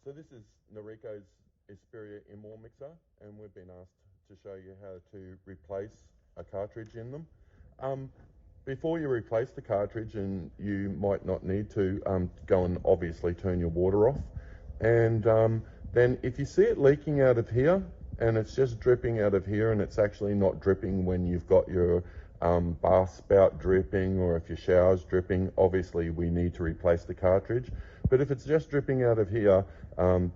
So this is Norico's Esperia in-wall mixer, and we've been asked to show you how to replace a cartridge in them. Before you replace the cartridge, and you might not need to, go and obviously turn your water off. And then if you see it leaking out of here, and it's just dripping out of here, and it's actually not dripping when you've got your bath spout dripping, or if your shower's dripping, obviously we need to replace the cartridge. But if it's just dripping out of here,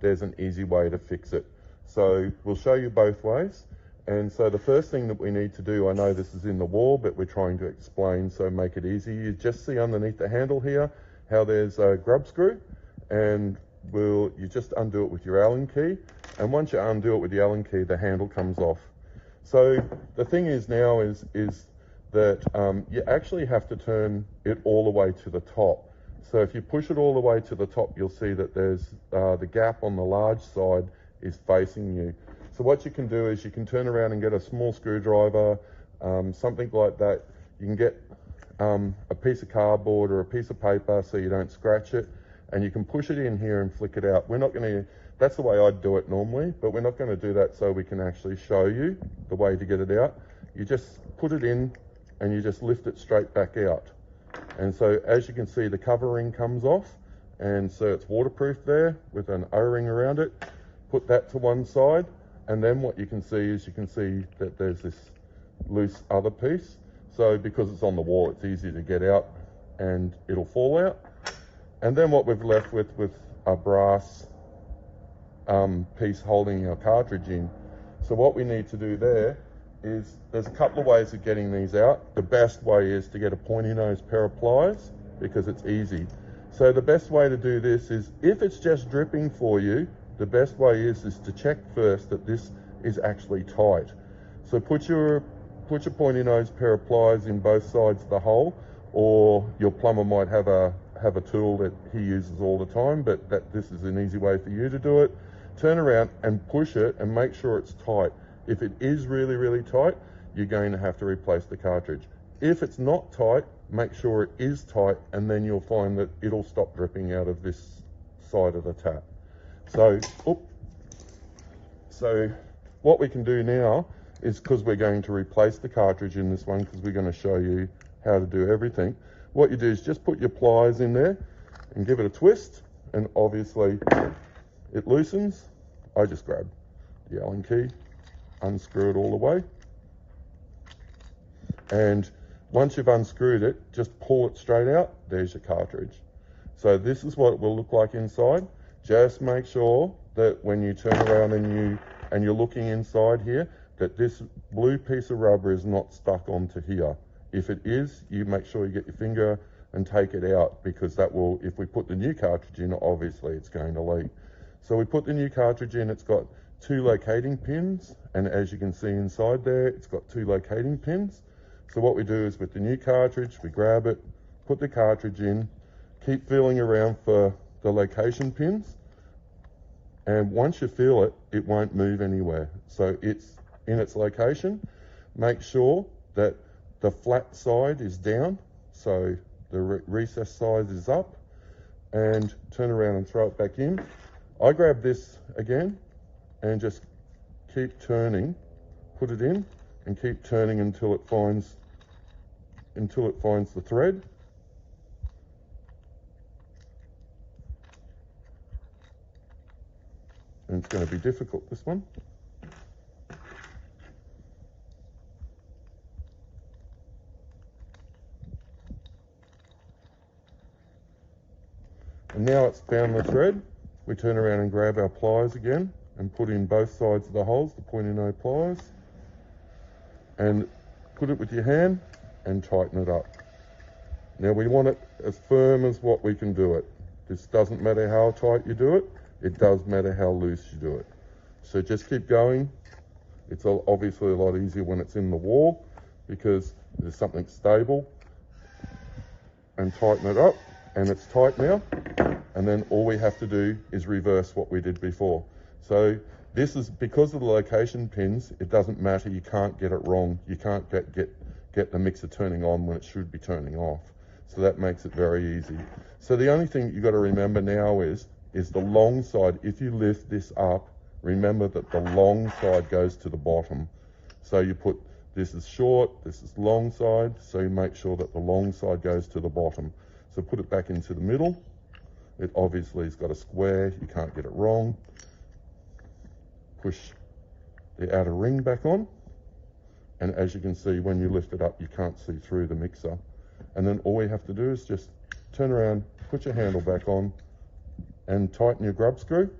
there's an easy way to fix it. So we'll show you both ways. And so the first thing that we need to do, I know this is in the wall, but we're trying to explain, so make it easy. You just see underneath the handle here how there's a grub screw, and you just undo it with your Allen key. And once you undo it with the Allen key, the handle comes off. So the thing is now is that you actually have to turn it all the way to the top. So if you push it all the way to the top, you'll see that there's the gap on the large side is facing you. So what you can do is you can turn around and get a small screwdriver, something like that. You can get a piece of cardboard or a piece of paper so you don't scratch it, and you can push it in here and flick it out. We're not going to, that's the way I'd do it normally, but we're not going to do that, so we can actually show you the way to get it out. You just put it in and you just lift it straight back out. And so as you can see, the covering comes off, and so it's waterproof there with an O-ring around it. Put that to one side, and then what you can see is that there's this loose other piece. So because it's on the wall, it's easy to get out and it'll fall out. And then what we've left with a brass piece holding our cartridge in. So what we need to do there is, there's a couple of ways of getting these out. The best way is to get a pointy nose pair of pliers, because it's easy. So the best way to do this is, if it's just dripping for you, the best way is to check first that this is actually tight. So put your pointy nose pair of pliers in both sides of the hole, or your plumber might have a tool that he uses all the time, but this is an easy way for you to do it. Turn around and push it and make sure it's tight. If it is really, really tight, you're going to have to replace the cartridge. If it's not tight, make sure it is tight, and then you'll find that it'll stop dripping out of this side of the tap. So what we can do now is, because we're going to replace the cartridge in this one, because we're going to show you how to do everything, what you do is just put your pliers in there and give it a twist, and obviously it loosens. I just grab the Allen key, unscrew it all the way, and once you've unscrewed it, just pull it straight out. There's your cartridge. So this is what it will look like inside. Just make sure that when you turn around and you're looking inside here, that this blue piece of rubber is not stuck onto here. If it is, you make sure you get your finger and take it out, because that will, if we put the new cartridge in, obviously it's going to leak. So we put the new cartridge in, it's got 2 locating pins, and as you can see inside there, it's got 2 locating pins. So what we do is, with the new cartridge, we grab it, put the cartridge in, keep feeling around for the location pins, and once you feel it, it won't move anywhere. So it's in its location. Make sure that the flat side is down, so the recess side is up, and turn around and throw it back in. I grab this again and just keep turning, put it in, and keep turning until it finds the thread. And it's going to be difficult, this one. And now it's found the thread, we turn around and grab our pliers again and put in both sides of the holes, the pointy nose pliers, and put it with your hand and tighten it up. Now we want it as firm as what we can do it. This doesn't matter how tight you do it, it does matter how loose you do it. So just keep going. It's obviously a lot easier when it's in the wall, because there's something stable. And tighten it up, and it's tight now. And then all we have to do is reverse what we did before. So this is, because of the location pins, it doesn't matter, you can't get it wrong. You can't get the mixer turning on when it should be turning off. So that makes it very easy. So the only thing you've got to remember now is, is the long side. If you lift this up, remember that the long side goes to the bottom. So you put, this is short, this is long side, so you make sure that the long side goes to the bottom. So put it back into the middle. It obviously has got a square, you can't get it wrong. Push the outer ring back on. And as you can see, when you lift it up, you can't see through the mixer. And then all you have to do is just turn around, put your handle back on, and tighten your grub screw.